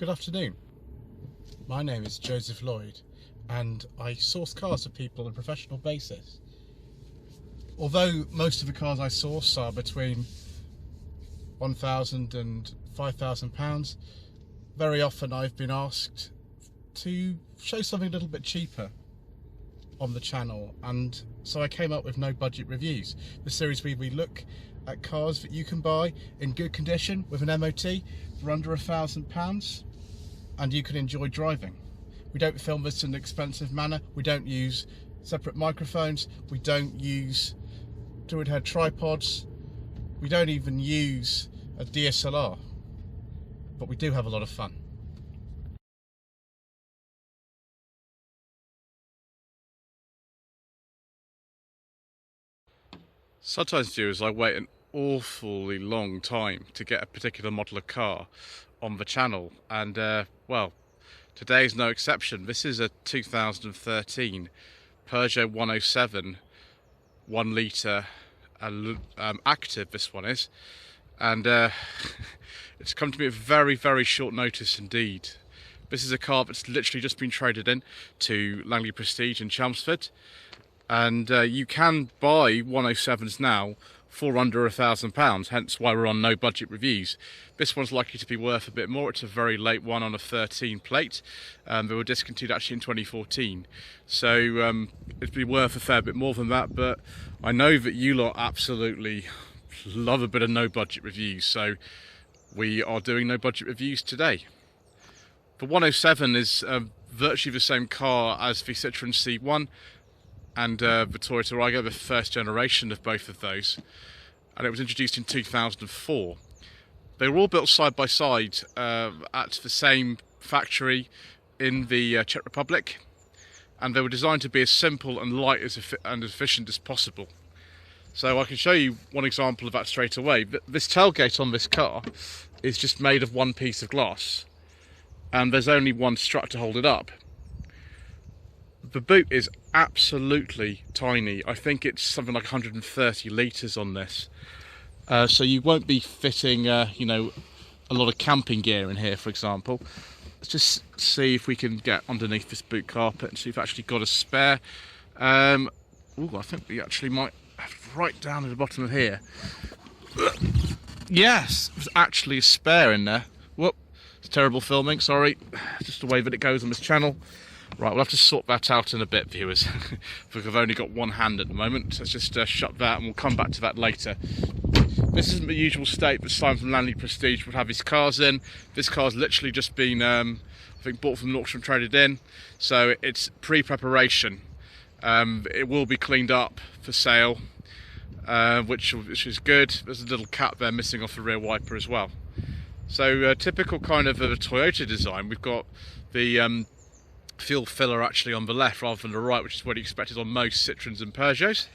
Good afternoon. My name is Joseph Lloyd and I source cars for people on a professional basis. Although most of the cars I source are between £1,000 and £5,000, very often I've been asked to show something a little bit cheaper on the channel, and so I came up with No Budget Reviews, the series where we look at cars that you can buy in good condition with an MOT for under £1,000 and you can enjoy driving. We don't film this in an expensive manner, we don't use separate microphones, we don't use dual head tripods, we don't even use a DSLR, but we do have a lot of fun. Sometimes, viewers, I wait an awfully long time to get a particular model of car on the channel, and well, today is no exception. This is a 2013 Peugeot 107 1 litre active, this one is, and it's come to me at very short notice indeed. This is a car that's literally just been traded in to Langley Prestige in Chelmsford, and you can buy 107s now for under £1,000, hence why we're on No Budget Reviews. This one's likely to be worth a bit more. It's a very late one on a 13 plate. They were discontinued actually in 2014, so it'd be worth a fair bit more than that, but I know that you lot absolutely love a bit of No Budget Reviews, so we are doing No Budget Reviews today. The 107 is virtually the same car as the Citroen C1 and the Toyota Aygo, the first generation of both of those, and it was introduced in 2004. They were all built side by side at the same factory in the Czech Republic, and they were designed to be as simple and light and efficient as possible. So I can show you one example of that straight away. This tailgate on this car is just made of one piece of glass, and there's only one strut to hold it up. The boot is absolutely tiny. I think it's something like 130 litres on this. So you won't be fitting, you know, a lot of camping gear in here, for example. Let's just see if we can get underneath this boot carpet and see if we've actually got a spare. Ooh, I think we actually might have right down at the bottom of here. Yes, there's actually a spare in there. Whoop, it's terrible filming, sorry. Just the way that it goes on this channel. Right, we'll have to sort that out in a bit, viewers, because I've only got one hand at the moment. Let's just shut that and we'll come back to that later. This isn't the usual state that Simon from Langley Prestige would have his cars in. This car's literally just been, I think, bought from an auction and traded in, so it's pre-preparation. It will be cleaned up for sale, which is good. There's a little cap there missing off the rear wiper as well. So typical kind of a Toyota design. We've got the fuel filler actually on the left rather than the right, which is what you expected on most Citroens and Peugeots.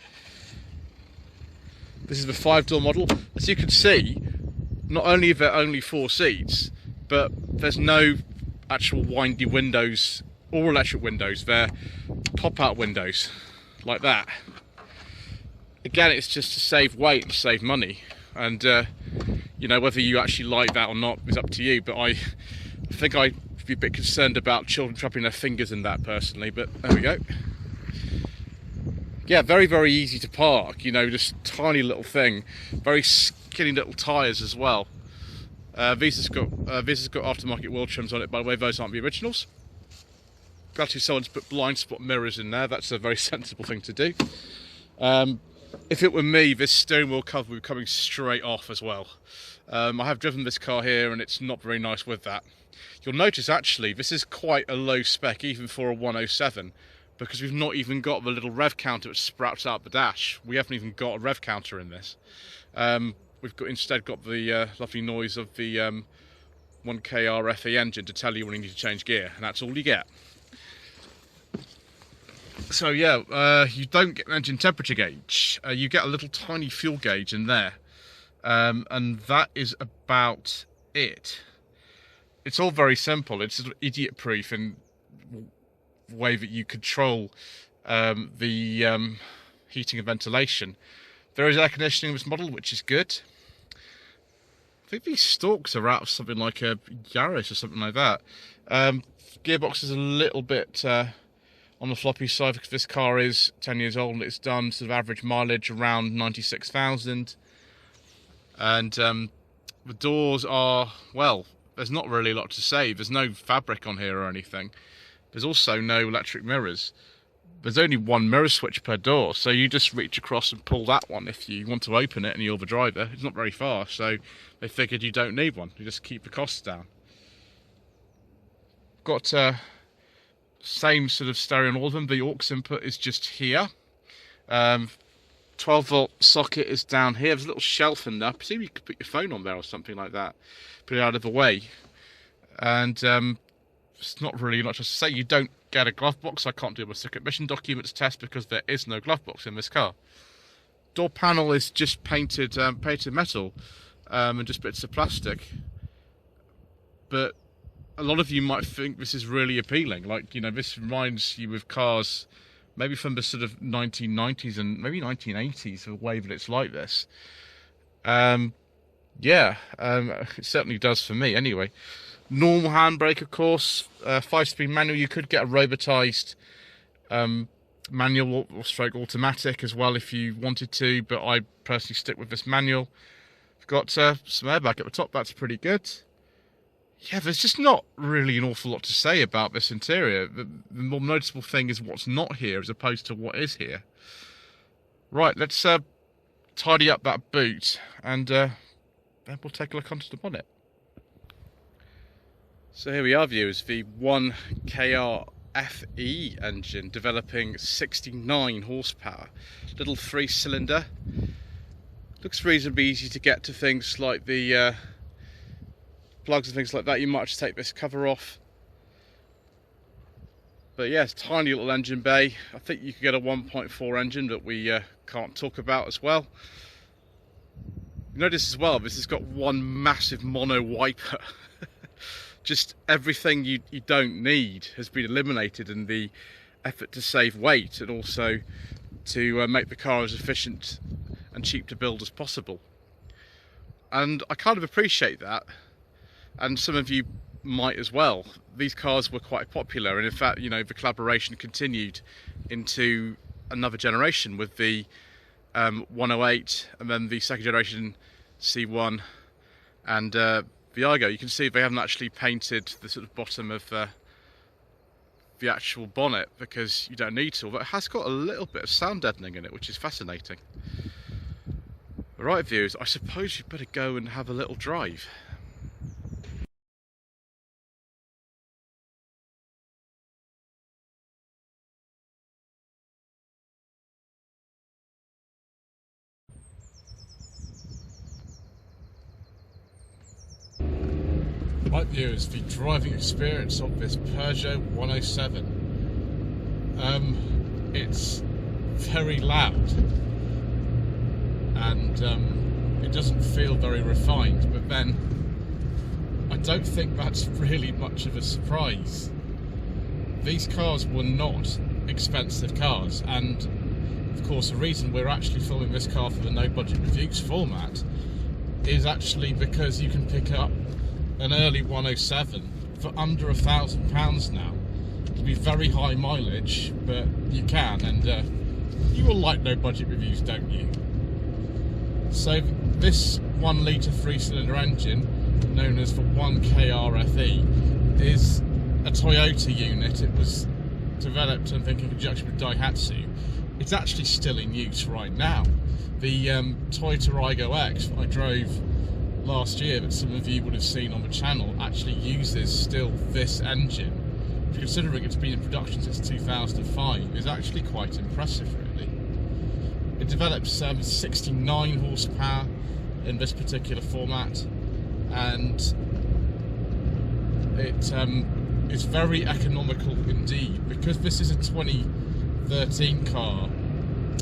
This is the 5-door model. As you can see, not only are there only 4 seats, but there's no actual windy windows or electric windows. They're pop-out windows like that. Again, it's just to save weight and save money, and you know, whether you actually like that or not is up to you, but I think I'd be a bit concerned about children trapping their fingers in that personally, but there we go. Yeah, very easy to park, you know, just tiny little thing. Very skinny little tyres as well. These has got aftermarket wheel trims on it, by the way. Those aren't the originals. Glad to someone's put blind spot mirrors in there. That's a very sensible thing to do. If it were me, this steering wheel cover would be coming straight off as well. I have driven this car here and it's not very nice with that. You'll notice actually this is quite a low spec even for a 107, because we've not even got the little rev counter which sprouts out the dash. We haven't even got a rev counter in this. We've instead got the lovely noise of the 1K FE engine to tell you when you need to change gear, and that's all you get. So yeah, you don't get an engine temperature gauge. You get a little tiny fuel gauge in there, and that is about it. It's all very simple. It's sort of idiot-proof in the way that you control the heating and ventilation. There is air conditioning in this model, which is good. I think these stalks are out of something like a Yaris or something like that. Gearbox is a little bit on the floppy side because this car is 10 years old and it's done sort of average mileage around 96,000. And the doors are, well, there's not really a lot to say. There's no fabric on here or anything. There's also no electric mirrors. There's only one mirror switch per door, so you just reach across and pull that one if you want to open it and you're the driver. It's not very far, so they figured you don't need one. You just keep the costs down. Got same sort of stereo on all of them. The aux input is just here. 12-volt socket is down here. There's a little shelf in there. I presume you could put your phone on there or something like that. Put it out of the way. And it's not really much to say. You don't get a glove box. I can't do my secret mission documents test because there is no glove box in this car. Door panel is just painted metal and just bits of plastic. But a lot of you might think this is really appealing. Like, you know, this reminds you of cars maybe from the sort of 1990s and maybe 1980s, the way that it's like this. It certainly does for me anyway. Normal handbrake, of course. 5-speed manual. You could get a robotized manual or stroke automatic as well if you wanted to, but I personally stick with this manual. I've got some airbag at the top. That's pretty good. Yeah, there's just not really an awful lot to say about this interior. The more noticeable thing is what's not here as opposed to what is here. Right, let's tidy up that boot and then we'll take a look onto the bonnet. So here we are, viewers, the 1KR FE engine developing 69 horsepower. Little 3-cylinder. Looks reasonably easy to get to things like the plugs and things like that. You might just take this cover off. But yeah, it's a tiny little engine bay. I think you could get a 1.4 engine that we can't talk about as well. You notice as well, this has got one massive mono wiper. Just everything you don't need has been eliminated in the effort to save weight and also to make the car as efficient and cheap to build as possible. And I kind of appreciate that. And some of you might as well. These cars were quite popular, and in fact, you know, the collaboration continued into another generation with the 108 and then the second generation C1 and the Aygo. You can see they haven't actually painted the sort of bottom of the actual bonnet because you don't need to, but it has got a little bit of sound deadening in it, which is fascinating. Right, viewers, I suppose you'd better go and have a little drive. Right, viewers, the driving experience of this Peugeot 107. It's very loud and it doesn't feel very refined, but then I don't think that's really much of a surprise. These cars were not expensive cars, and of course the reason we're actually filming this car for the no budget reviews format is actually because you can pick up an early 107 for under £1,000 now. It'll be very high mileage, but you can, and you will like no budget reviews, don't you? So this 1 litre 3-cylinder engine, known as the 1KR FE, is a Toyota unit. It was developed, I think, in conjunction with Daihatsu. It's actually still in use right now. The Toyota Aygo X I drove last year that some of you would have seen on the channel actually uses still this engine. Considering it's been in production since 2005, is actually quite impressive, really. It develops 69 horsepower in this particular format, and it is very economical indeed. Because this is a 2013 car,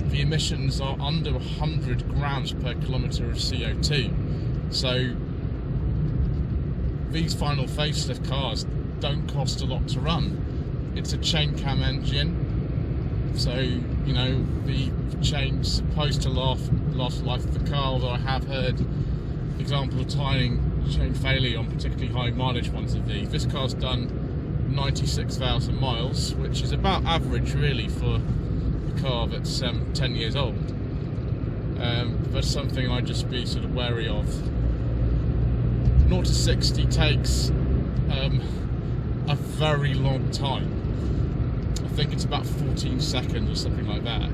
the emissions are under 100 grams per kilometre of CO2. So these final facelift cars don't cost a lot to run. It's a chain cam engine, so you know the chain's supposed to last life of the car, although I have heard example of tying chain failure on particularly high mileage ones of these. This car's done 96,000 miles, which is about average really for a car that's 10 years old. That's something I'd just be sort of wary of. 0 to 60 takes a very long time. I think it's about 14 seconds or something like that.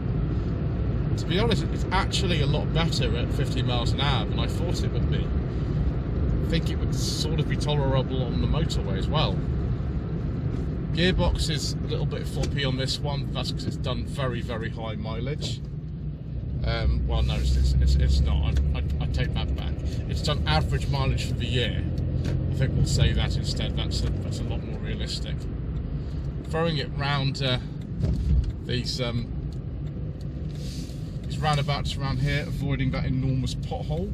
To be honest, it's actually a lot better at 50 miles an hour than I thought it would be. I think it would sort of be tolerable on the motorway as well. Gearbox is a little bit floppy on this one. That's because it's done very, very high mileage. Well, no, it's not. I take that back. It's done average mileage for the year. I think we'll say that instead. That's a lot more realistic. Throwing it round these roundabouts around here, avoiding that enormous pothole.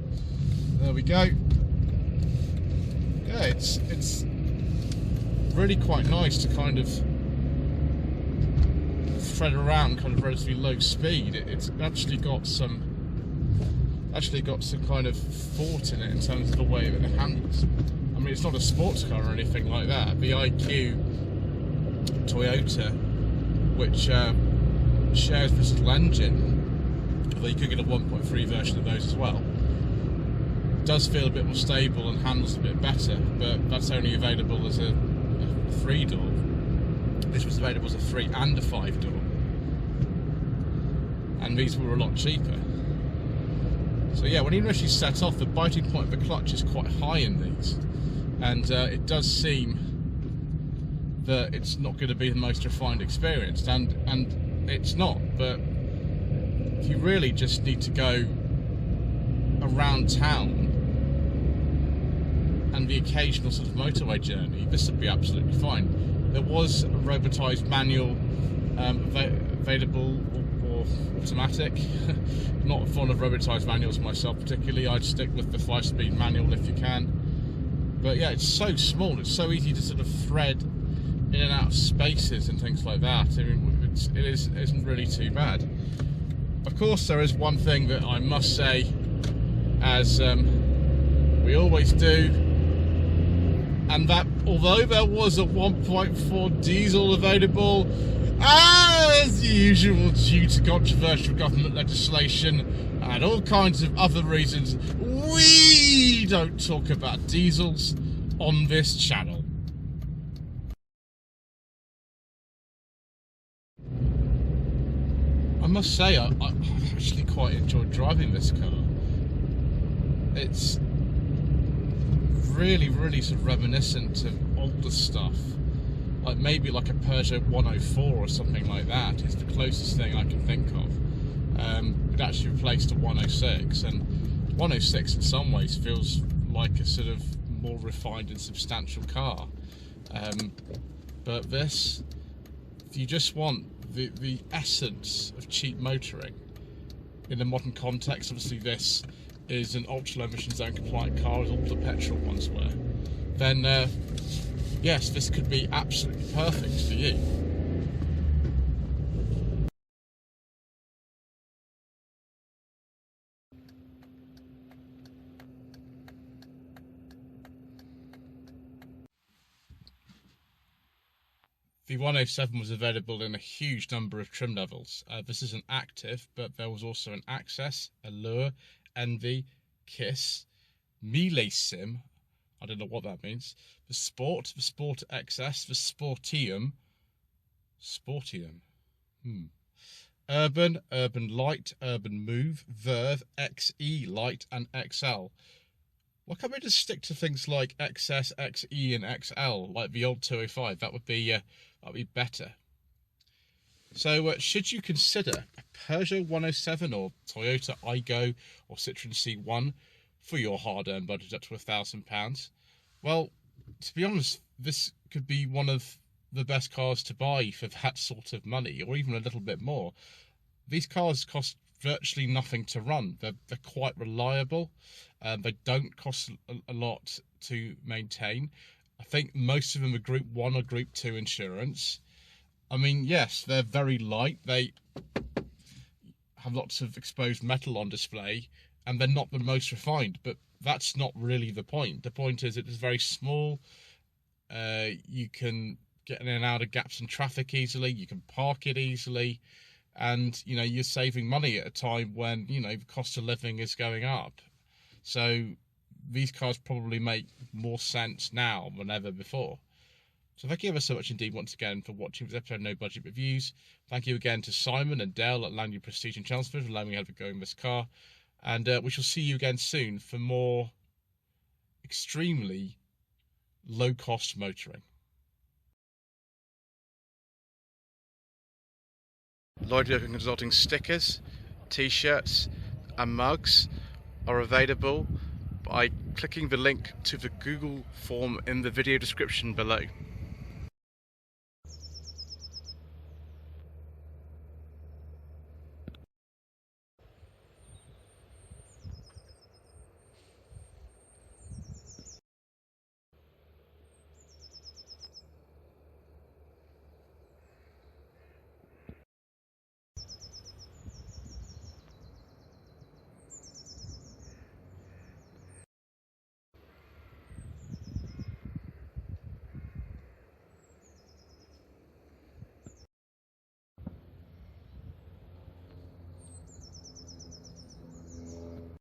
There we go. Yeah, it's really quite nice to kind of thread around kind of relatively low speed. It's actually got some kind of thought in it in terms of the way that it handles. I mean, it's not a sports car or anything like that. The IQ Toyota, which shares this little engine, although you could get a 1.3 version of those as well, does feel a bit more stable and handles a bit better, but that's only available as a 3-door. This was available as a 3 and a 5-door, and these were a lot cheaper. So yeah, when you actually set off, the biting point of the clutch is quite high in these, and it does seem that it's not going to be the most refined experience, and it's not. But if you really just need to go around town and the occasional sort of motorway journey, this would be absolutely fine. There was a robotised manual available, or automatic. Not fond of robotised manuals myself particularly. I'd stick with the 5-speed manual if you can. But yeah, it's so small, it's so easy to sort of thread in and out of spaces and things like that. I mean, it isn't really too bad. Of course, there is one thing that I must say, as we always do, and that although there was a 1.4 diesel available, as usual due to controversial government legislation and all kinds of other reasons, we don't talk about diesels on this channel. I must say, I actually quite enjoyed driving this car. It's really, really sort of reminiscent of older stuff. Like maybe like a Peugeot 104 or something like that is the closest thing I can think of. It actually replaced a 106, and 106 in some ways feels like a sort of more refined and substantial car. But this, if you just want the essence of cheap motoring in the modern context, obviously this is an ultra low emission zone compliant car as all the petrol ones were, then yes, this could be absolutely perfect for you. The 107 was available in a huge number of trim levels. This is an active, but there was also an Access, Allure, Envy, Kiss, Millésime, I don't know what that means, the Sport XS, the Sportium, Urban, Urban Light, Urban Move, Verve, XE Light, and XL. Why can't we just stick to things like XS, XE, and XL, like the old 205? That would be better. So, should you consider a Peugeot 107 or Toyota Aygo or Citroen C1 for your hard-earned budget up to £1,000? Well, to be honest, this could be one of the best cars to buy for that sort of money, or even a little bit more. These cars cost virtually nothing to run. They're quite reliable. They don't cost a lot to maintain. I think most of them are Group 1 or Group 2 insurance. I mean, yes, they're very light. They have lots of exposed metal on display, and they're not the most refined, but that's not really the point. The point is it is very small. You can get in and out of gaps in traffic easily. You can park it easily. And, you know, you're saving money at a time when, you know, the cost of living is going up. So these cars probably make more sense now than ever before. So thank you ever so much indeed once again for watching this episode of No Budget Reviews. Thank you again to Simon and Dale at Langley Prestige in Chelmsford for allowing me to have a go in this car. And we shall see you again soon for more extremely low-cost motoring. Lloyd Vehicle Consulting stickers, t-shirts and mugs are available by clicking the link to the Google form in the video description below.